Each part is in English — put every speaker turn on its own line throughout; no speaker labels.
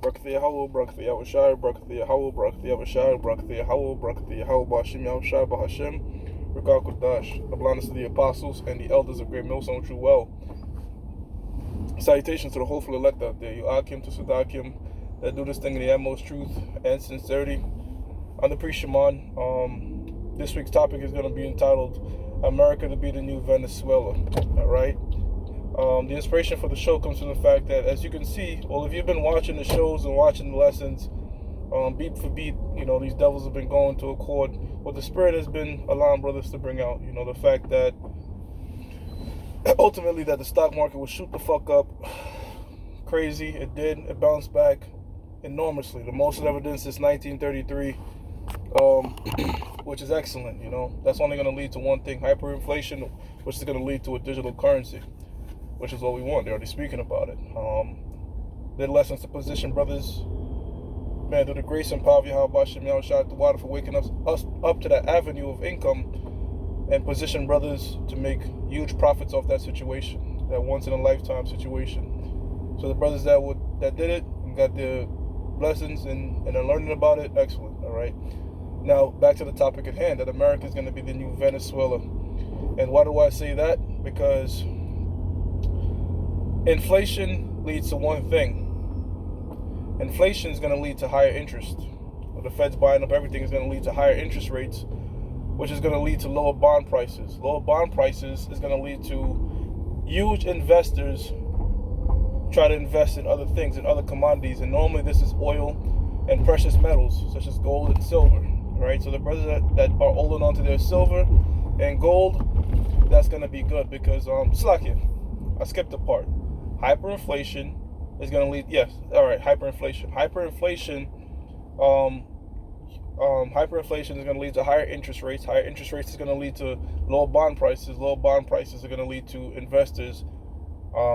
Brakatha Yahweh, Brakatha Yahushai, Brakatha Yahweh, Brakatha Yahushai, Brakatha Yahweh, Brakatha Yahweh, Bashim Yahushai, Bahashem, Rekal Kodash, the blindness of the apostles and the elders of Great Millstone True Well. Salutations to the hopeful elect out there, you Akim to Sadakim, that do this thing in the utmost truth and sincerity. I'm the priest Shaman. This week's topic is going to be entitled America to be the New Venezuela. Alright? The inspiration for the show comes from the fact that, as you can see, well, if you've been watching the shows and watching the lessons, beat for beat, these devils have been going to accord what the Spirit has been allowing brothers to bring out. The fact that ultimately that the stock market would shoot the fuck up crazy. It did. It bounced back enormously. The most it ever did since 1933, which is excellent. That's only going to lead to one thing: hyperinflation, which is going to lead to a digital currency, which is what we want. They're already speaking about it. Their lessons to position brothers, man, through the grace and power of Yahweh, shout out to Water for waking us up to that avenue of income and position brothers to make huge profits off that situation, that once in a lifetime situation. So the brothers that did it and got their blessings and are learning about it, excellent. All right. Now back to the topic at hand, that America is going to be the new Venezuela. And why do I say that? Because inflation leads to one thing. Inflation is going to lead to higher interest. The Fed's buying up everything is going to lead to higher interest rates, which is going to lead to lower bond prices. Lower bond prices is going to lead to huge investors try to invest in other things, in other commodities. And normally this is oil and precious metals, such as gold and silver. Right? So the brothers that are holding on to their silver and gold, that's going to be good because, Slakia, I skipped a part. Hyperinflation is going to lead, yes, all right, hyperinflation. Hyperinflation is going to lead to higher interest rates. Higher interest rates is going to lead to lower bond prices. Lower bond prices are going to lead to investors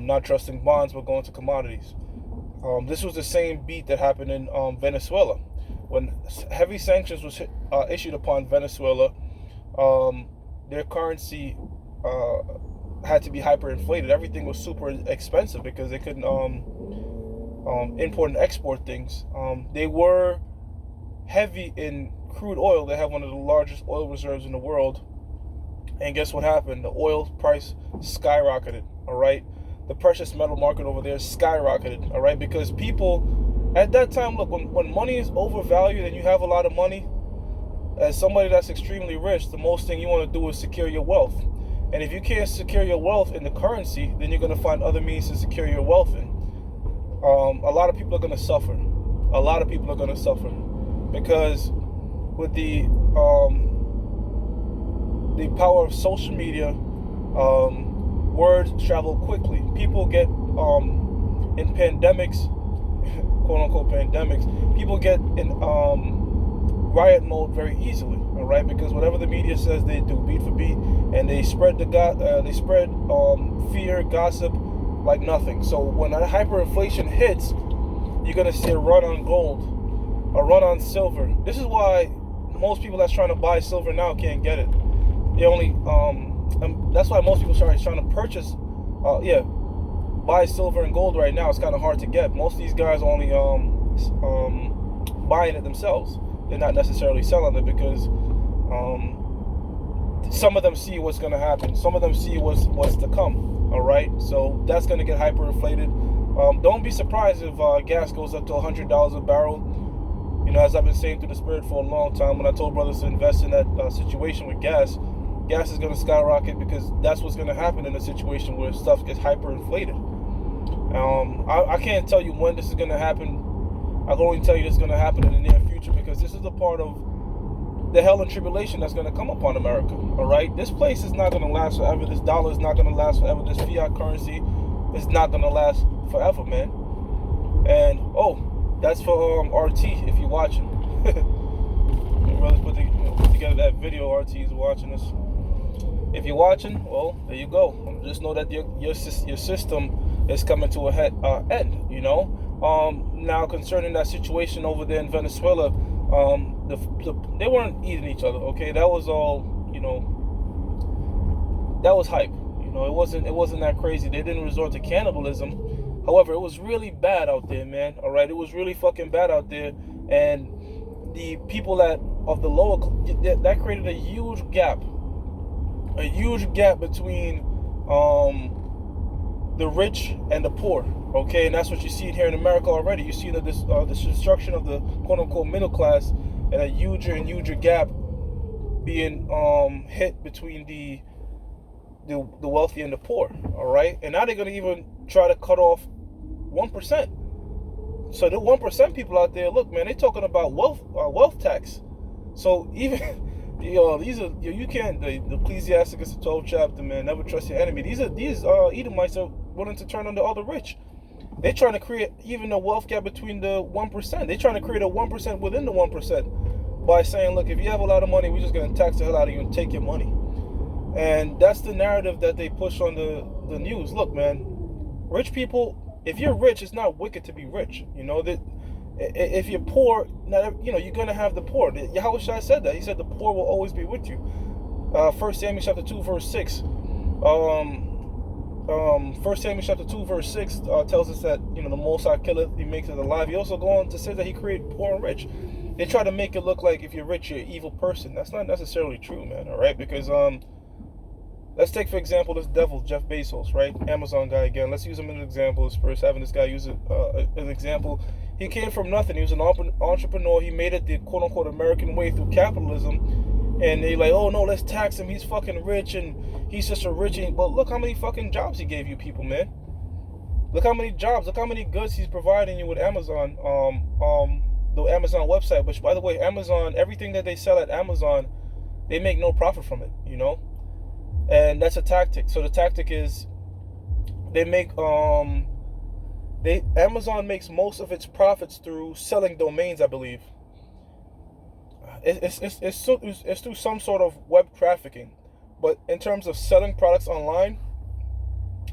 not trusting bonds but going to commodities. This was the same beat that happened in Venezuela. When heavy sanctions was issued upon Venezuela, their currency had to be hyperinflated. Everything was super expensive because they couldn't import and export things. They were heavy in crude oil. They have one of the largest oil reserves in the world. And guess what happened? The oil price skyrocketed, all right? The precious metal market over there skyrocketed, all right? Because people, at that time, look, when money is overvalued and you have a lot of money, as somebody that's extremely rich, the most thing you want to do is secure your wealth. And if you can't secure your wealth in the currency, then you're going to find other means to secure your wealth in. A lot of people are going to suffer. A lot of people are going to suffer. Because with the power of social media, words travel quickly. People get in pandemics, quote unquote pandemics, people get in riot mode very easily. All right, because whatever the media says, they do beat for beat, and they spread fear, gossip like nothing. So when that hyperinflation hits, you're gonna see a run on gold, a run on silver. This is why most people that's trying to buy silver now can't get it. They only that's why most people are trying to purchase buy silver and gold right now. It's kind of hard to get. Most of these guys are only buying it themselves. They're not necessarily selling it because some of them see what's going to happen. Some of them see what's to come. All right, so that's going to get hyperinflated. Don't be surprised if gas goes up to $100 a barrel. As I've been saying through the Spirit for a long time, when I told brothers to invest in that situation with gas is going to skyrocket because that's what's going to happen in a situation where stuff gets hyperinflated. I can't tell you when this is going to happen. I can only tell you this is going to happen in the near future because this is a part of the hell and tribulation that's going to come upon America. All right, this place is not going to last forever. This dollar is not going to last forever. This fiat currency is not going to last forever, man. And that's for RT if you're watching. Brothers put together that video. RT is watching us. If you're watching, well, there you go. Just know that your system is coming to a end. Now concerning that situation over there in Venezuela, they weren't eating each other. Okay, that was all. That was hype. It wasn't that crazy. They didn't resort to cannibalism. However, it was really bad out there, man. All right, it was really fucking bad out there, and the people that of the lower that created a huge gap between the rich and the poor. Okay, and that's what you see here in America already. You see this destruction of the quote unquote middle class, and a huger and huger gap being hit between the wealthy and the poor. All right, and now they're gonna even try to cut off 1%. So the 1% people out there, look, man, they talking about wealth tax. So even these are you can't the Ecclesiasticus, the 12th chapter, man. Never trust your enemy. These Edomites are willing to turn on the other rich. They're trying to create even a wealth gap between the 1%. They're trying to create a 1% within the 1% by saying, look, if you have a lot of money, we're just gonna tax the hell out of you and take your money. And that's the narrative that they push on the news. Look, man, rich people, if you're rich, it's not wicked to be rich. You know that if you're poor, you're gonna have the poor. Yahweh Shai said that. He said the poor will always be with you. 1 Samuel chapter 2 verse 6. 1 Samuel chapter 2 verse 6 tells us that the Most High killeth, He makes it alive. He also go on to say that He created poor and rich. They try to make it look like if you're rich, you're an evil person. That's not necessarily true, man. All right, because let's take, for example, this devil, Jeff Bezos, right? Amazon guy again. Let's use him as an example. First, having this guy use an example. He came from nothing. He was an entrepreneur. He made it the quote-unquote American way through capitalism. And they like, oh, no, let's tax him. He's fucking rich, and he's just a rich. But look how many fucking jobs he gave you people, man. Look how many jobs. Look how many goods he's providing you with Amazon. The Amazon website. Which, by the way, Amazon, everything that they sell at Amazon, they make no profit from it, And that's a tactic. So the tactic is they make Amazon makes most of its profits through selling domains, I believe. It's through some sort of web trafficking, but in terms of selling products online,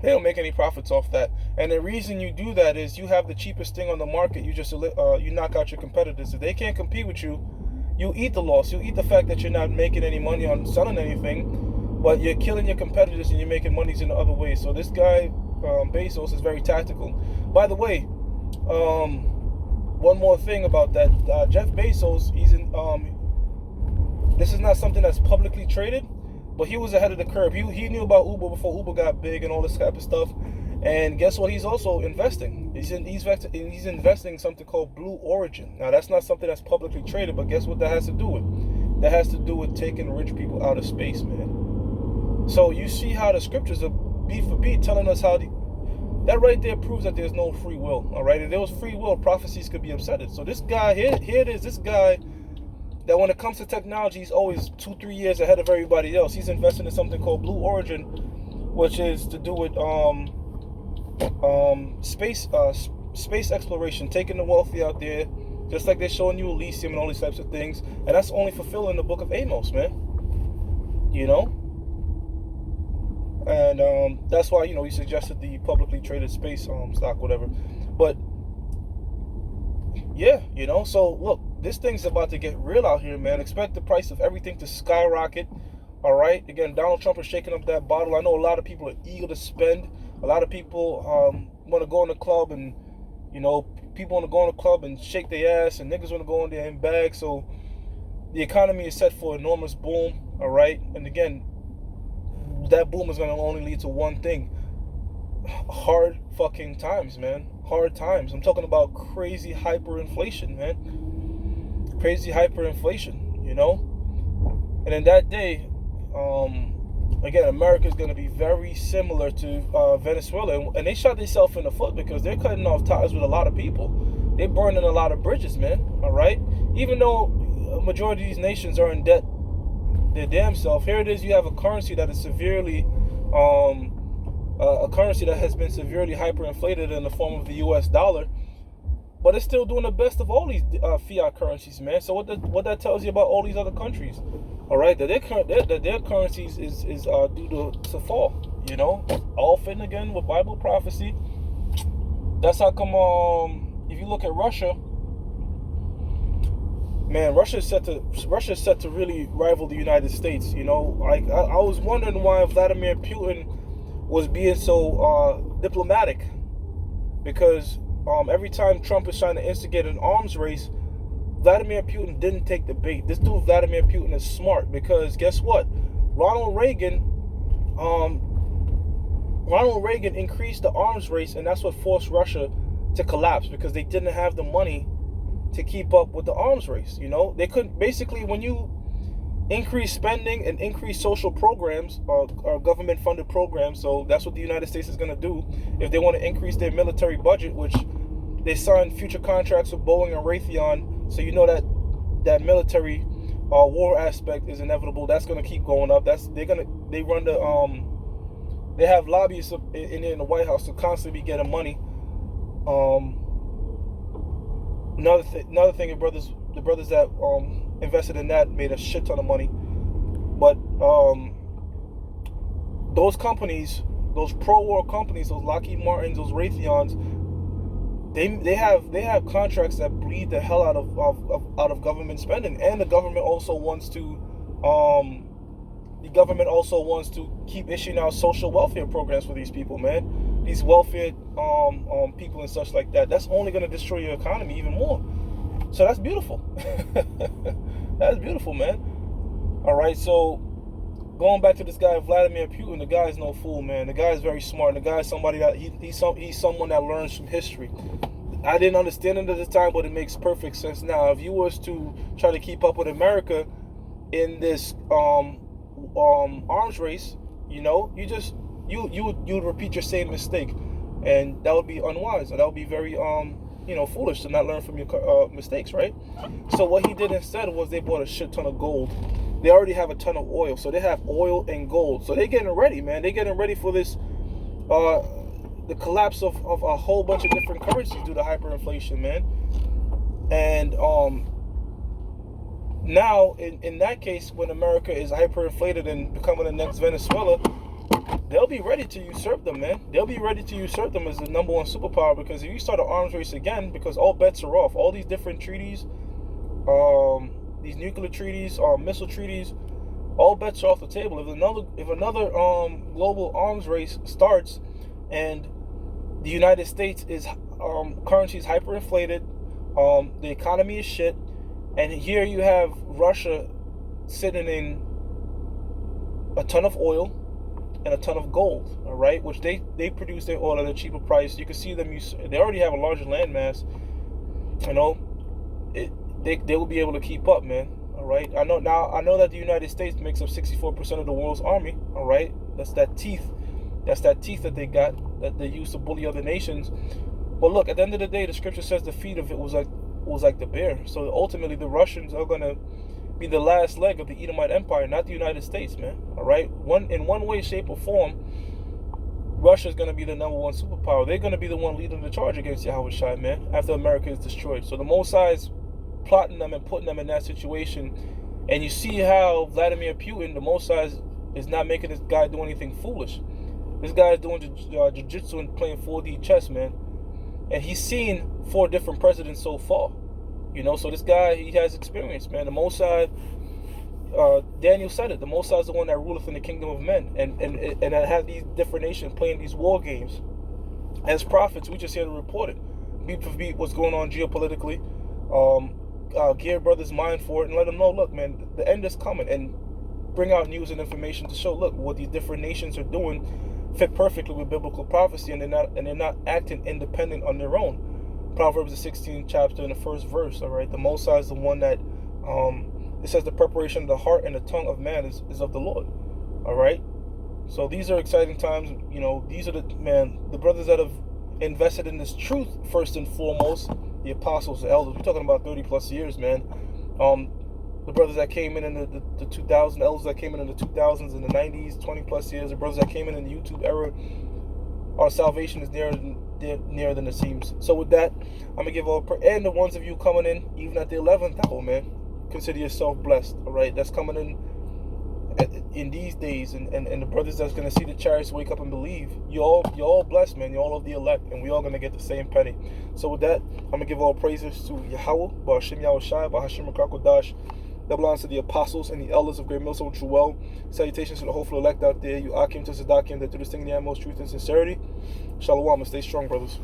they don't make any profits off that. And the reason you do that is you have the cheapest thing on the market. You just you knock out your competitors. If they can't compete with you, you eat the loss. You eat the fact that you're not making any money on selling anything, but you're killing your competitors and you're making monies in other ways. So this guy Bezos is very tactical. By the way, one more thing about that, Jeff Bezos, he's in. This is not something that's publicly traded, but he was ahead of the curve. He knew about Uber before Uber got big and all this type of stuff. And guess what? He's also investing. He's investing in something called Blue Origin. Now that's not something that's publicly traded, but guess what that has to do with? That has to do with taking rich people out of space, man. So you see how the scriptures are beat for beat telling us how that right there proves that there's no free will. All right, if there was free will, prophecies could be upsetted. So this guy here it is. This guy that when it comes to technology, he's always 2-3 years ahead of everybody else. He's investing in something called Blue Origin, which is to do with space exploration, taking the wealthy out there, just like they're showing you Elysium and all these types of things. And that's only fulfilling the book of Amos, man. And that's why he suggested the publicly traded space stock, whatever. But yeah, so look, this thing's about to get real out here, man. Expect the price of everything to skyrocket. All right, again, Donald Trump is shaking up that bottle. I know a lot of people are eager to spend. A lot of people want to go in the club, and people want to go in the club and shake their ass, and niggas want to go in there and bag. So the economy is set for enormous boom. All right, and again, that boom is going to only lead to one thing: hard fucking times, man. Hard times. I'm talking about crazy hyperinflation, man. Crazy hyperinflation, And in that day, again, America is going to be very similar to Venezuela. And they shot themselves in the foot because they're cutting off ties with a lot of people. They're burning a lot of bridges, man. All right? Even though a majority of these nations are in debt their damn self, here it is, you have a currency that is severely a currency that has been severely hyperinflated in the form of the US dollar, but it's still doing the best of all these fiat currencies, man. So what that tells you about all these other countries, all right, that their currencies is due to fall, all fitting again with Bible prophecy. That's how come if you look at Russia, man, Russia is set to really rival the United States. I was wondering why Vladimir Putin was being so diplomatic, because every time Trump is trying to instigate an arms race, Vladimir Putin didn't take the bait. This dude Vladimir Putin is smart, because guess what? Ronald Reagan increased the arms race, and that's what forced Russia to collapse, because they didn't have the money to keep up with the arms race. You know, they couldn't. Basically, when you increase spending and increase social programs, or government-funded programs, so that's what the United States is going to do if they want to increase their military budget, which they signed future contracts with Boeing and Raytheon. So you know that military war aspect is inevitable. That's going to keep going up. They have lobbyists in the White House to constantly be getting money. Another thing, the brothers that invested in that made a shit ton of money. But those companies, those pro-war companies, those Lockheed Martins, those Raytheons, they have contracts that bleed the hell out of government spending, and the government also wants to keep issuing out social welfare programs for these people, man. These welfare people and such like that. That's only going to destroy your economy even more. So that's beautiful. That's beautiful, man. All right, so going back to this guy Vladimir Putin, the guy is no fool, man. The guy is very smart. The guy is somebody that he's someone that learns from history. I didn't understand it at the time, but it makes perfect sense now. If you was to try to keep up with America in this arms race, you know, you would repeat your same mistake, and that would be unwise, and that would be very foolish to not learn from your mistakes, right? So what he did instead was they bought a shit ton of gold. They already have a ton of oil, so they have oil and gold. So they're getting ready, man. They're getting ready for this the collapse of a whole bunch of different currencies due to hyperinflation, man. And now in that case, when America is hyperinflated and becoming the next Venezuela, they'll be ready to usurp them, man. They'll be ready to usurp them as the number one superpower, because if you start an arms race again, because all bets are off. All these different treaties, these nuclear treaties, missile treaties, all bets are off the table. If another global arms race starts, and the United States is currency is hyperinflated, the economy is shit, and here you have Russia sitting in a ton of oil and a ton of gold, all right, which they produce their oil at a cheaper price. You can see them they already have a larger landmass. You know, they will be able to keep up, man. All right, I know that the United States makes up 64% of the world's army. All right, that's that teeth that they got, that they use to bully other nations. But look, at the end of the day, the scripture says the feet of it was like the bear. So ultimately, the Russians are gonna be the last leg of the Edomite Empire, not the United States, man. All right, in one way, shape, or form, Russia is gonna be the number one superpower. They're gonna be the one leading the charge against Yahweh Shai, man, after America is destroyed. So the Mosai is plotting them and putting them in that situation, and you see how Vladimir Putin, the Mosai, is not making this guy do anything foolish. This guy is doing jiu-jitsu and playing 4D chess, man. And he's seen 4 different presidents so far. You know, so this guy, he has experience, man. The Mosai, Daniel said it, the Mosai is the one that ruleth in the kingdom of men. And that have these different nations playing these war games. As prophets, we just here to report it. Beat for beat what's going on geopolitically. Gear brothers' mind for it and let them know, look, man, the end is coming. And bring out news and information to show, look, what these different nations are doing fit perfectly with biblical prophecy, and they're not acting independent on their own. Proverbs the 16th chapter and the first verse. All right, the Mosai is the one that it says the preparation of the heart and the tongue of man is of the Lord. All right, so these are exciting times. You know, these are the brothers that have invested in this truth first and foremost. The apostles, the elders. We're talking about 30+ years, man. The brothers that came in the 2000s, the elders that came in the 2000s and the 90s, 20+ years, the brothers that came in the YouTube era, our salvation is nearer than it seems. So with that, I'm going to give all prayer. And the ones of you coming in, even at the 11th hour, man, consider yourself blessed, all right? That's coming in these days. And the brothers that's going to see the chariots wake up and believe, you're all blessed, man. You're all of the elect, and we all going to get the same penny. So with that, I'm going to give all praises to Yahweh, Ba'Hashem Yahweh Shai, Ba'Hashem Kakodash. That belongs to the apostles and the elders of Great Millstone True Well. Salutations to the hopeful elect out there. You Akim to Sadakim that do this thing in the utmost truth and sincerity. Shalom and stay strong, brothers.